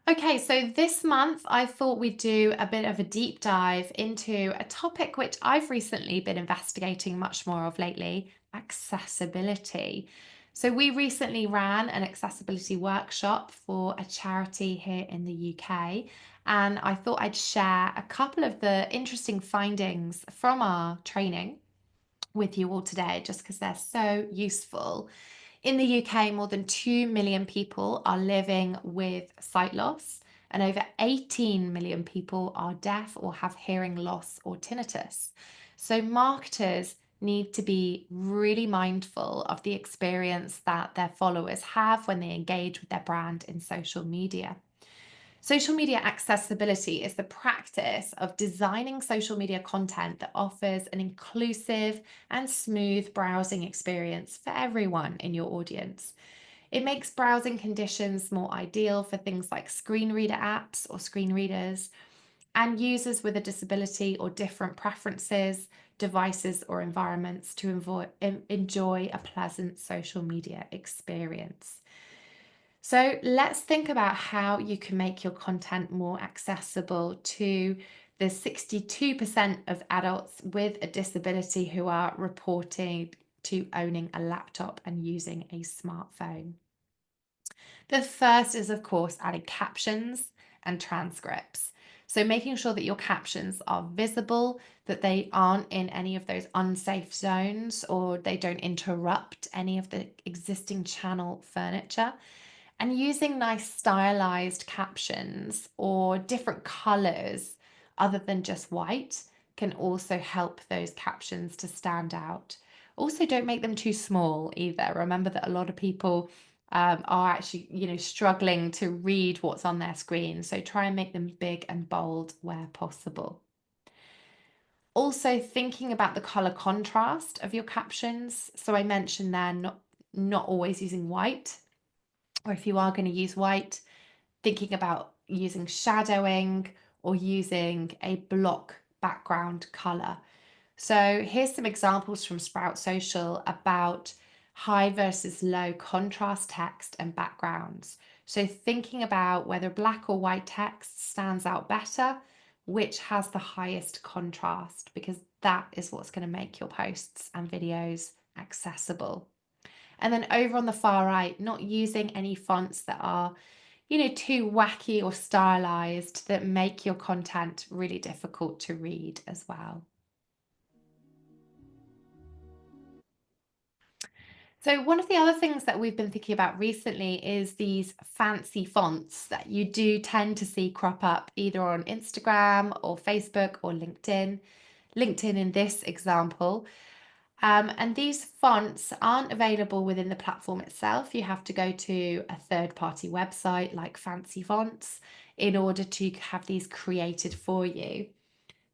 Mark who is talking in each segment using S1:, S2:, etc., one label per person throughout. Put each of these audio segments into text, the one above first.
S1: Okay, so this month I thought we'd do a bit of a deep dive into a topic which I've recently been investigating much more of lately, accessibility. So, we recently ran an accessibility workshop for a charity here in the UK, and I thought I'd share a couple of the interesting findings from our training with you all today, just because they're so useful. In the UK, more than 2 million people are living with sight loss, and over 18 million people are deaf or have hearing loss or tinnitus. So, marketers need to be really mindful of the experience that their followers have when they engage with their brand in social media. Social media accessibility is the practice of designing social media content that offers an inclusive and smooth browsing experience for everyone in your audience. It makes browsing conditions more ideal for things like screen reader apps or screen readers, and users with a disability or different preferences, devices, or environments to enjoy a pleasant social media experience. So let's think about how you can make your content more accessible to the 62% of adults with a disability who are reporting to owning a laptop and using a smartphone. The first is, of course, adding captions and transcripts. So, making sure that your captions are visible, that they aren't in any of those unsafe zones, or they don't interrupt any of the existing channel furniture, and using nice stylized captions or different colors other than just white can also help those captions to stand out. Also, don't make them too small either. Remember that a lot of people are actually, struggling to read what's on their screen. So try and make them big and bold where possible. Also, thinking about the color contrast of your captions. So I mentioned there not always using white, or if you are going to use white, thinking about using shadowing or using a block background color. So here's some examples from Sprout Social about high versus low contrast text and backgrounds. So thinking about whether black or white text stands out better, which has the highest contrast, because that is what's going to make your posts and videos accessible. And then over on the far right, not using any fonts that are, too wacky or stylized that make your content really difficult to read as well. So, one of the other things that we've been thinking about recently is these fancy fonts that you do tend to see crop up either on Instagram or Facebook or LinkedIn. LinkedIn, in this example, and these fonts aren't available within the platform itself. You have to go to a third party website like Fancy Fonts in order to have these created for you.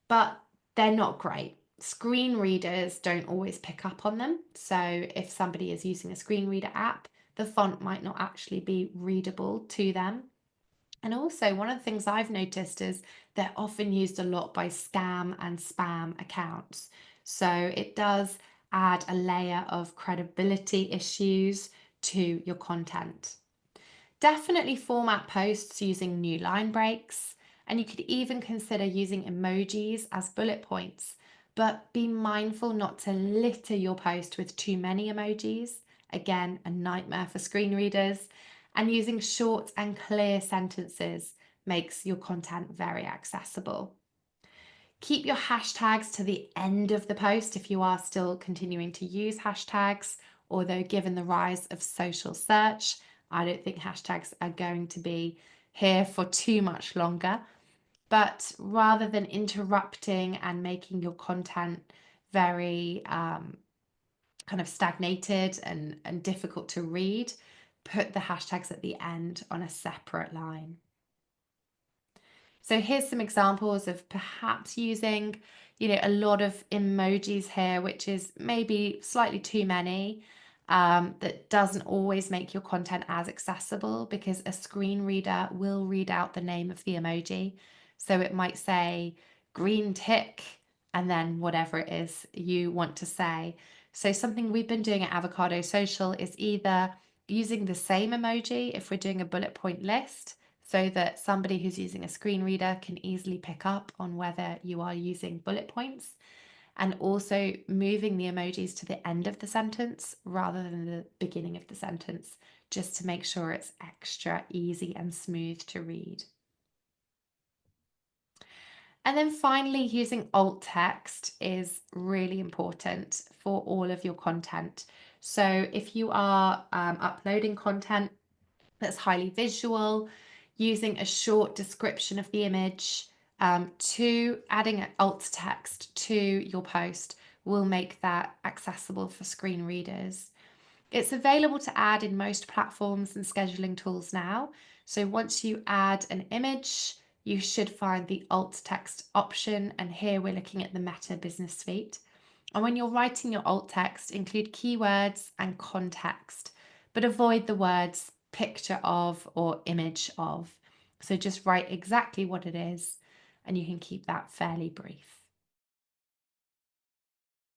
S1: But they're not great. Screen readers don't always pick up on them. So if somebody is using a screen reader app, the font might not actually be readable to them. And also, one of the things I've noticed is they're often used a lot by scam and spam accounts. So it does add a layer of credibility issues to your content. Definitely format posts using new line breaks, and you could even consider using emojis as bullet points, but be mindful not to litter your post with too many emojis. Again, a nightmare for screen readers. And using short and clear sentences makes your content very accessible. Keep your hashtags to the end of the post if you are still continuing to use hashtags, although given the rise of social search, I don't think hashtags are going to be here for too much longer. But rather than interrupting and making your content very kind of stagnated and difficult to read, put the hashtags at the end on a separate line. So here's some examples of perhaps using, a lot of emojis here, which is maybe slightly too many. That doesn't always make your content as accessible because a screen reader will read out the name of the emoji. So it might say green tick and then whatever it is you want to say. So something we've been doing at Avocado Social is either using the same emoji if we're doing a bullet point list. so that somebody who's using a screen reader can easily pick up on whether you are using bullet points, and also moving the emojis to the end of the sentence rather than the beginning of the sentence, just to make sure it's extra easy and smooth to read. And then finally, using alt text is really important for all of your content. So if you are uploading content that's highly visual, using a short description of the image, to adding alt text to your post will make that accessible for screen readers. It's available to add in most platforms and scheduling tools now. So once you add an image, you should find the alt text option. And here we're looking at the Meta Business Suite. And when you're writing your alt text, include keywords and context, but avoid the words picture of or image of. So just write exactly what it is, and you can keep that fairly brief.